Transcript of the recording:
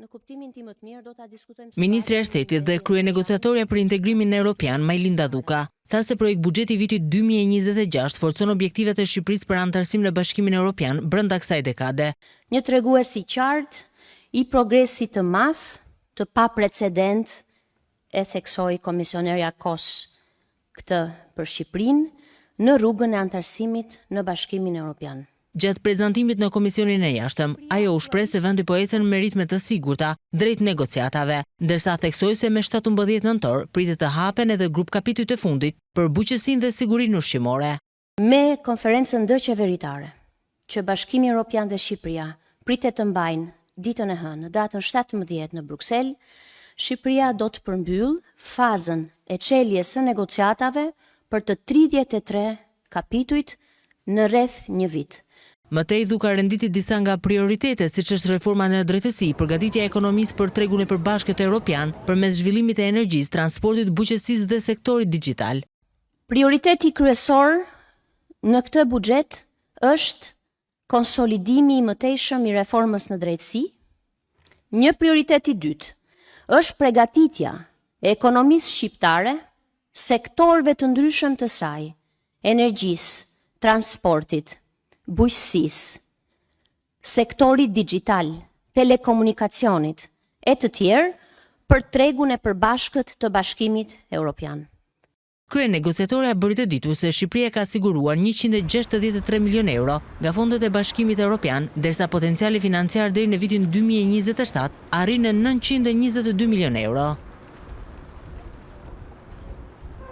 Në kuptimin tim më të mirë do ta diskutojmë. Ministri e Shtetit dhe kryenegociatorja për integrimin evropian Majlinda Dhuka tha se projekt buxheti i vitit 2026 forcon objektivat e Shqipërisë për anëtarësim në Bashkimin Evropian brenda kësaj dekade. Një tregues i qartë i progresit të madh, të paprecedent, e theksoi komisionerja Kos këtë për Shqipërinë në rrugën e anëtarësimit në Bashkimin Evropian. Gjatë prezantimit në Komisionin e Jashtëm, ajo u shpreh se vendi po ecën me ritme të sigurta drejt negociatave, ndërsa theksoi se me 17 nëntor pritet të hapen edhe grup kapitujt të fundit për bujqësinë dhe sigurinë ushqimore. Me konferencën ndërqeveritare që Bashkimi Evropian dhe Shqipëria pritet të mbajnë ditën e hënë, datën 17 në Bruksel, Shqipëria do të përmbyll fazën e çeljes së negociatave për të 33 kapitujt në rreth një vit. Mëtej Dhuka renditi disa nga prioritetet, siç është reforma në drejtësi, përgatitja e ekonomisë për tregun e përbashkët evropian, përmes zhvillimit të energjisë, transportit, bujqësisë dhe sektorit digjital. Prioriteti kryesor në këtë buxhet është konsolidimi i mëtejshëm i reformës në drejtësi. Një prioritet i dytë është përgatitja e ekonomisë shqiptare, sektorëve të ndryshëm të saj, energjisë, transportit, bujqësisë, sektorit digjital, telekomunikacionit e të tjerë për tregun e përbashkët të Bashkimit Evropian. Kryenegociatorja bëri të ditur se Shqipëria ka siguruar 163 milion euro nga fondet e Bashkimit Evropian, ndërsa potenciali financiar deri në vitin 2027 arrin në 922 milion euro.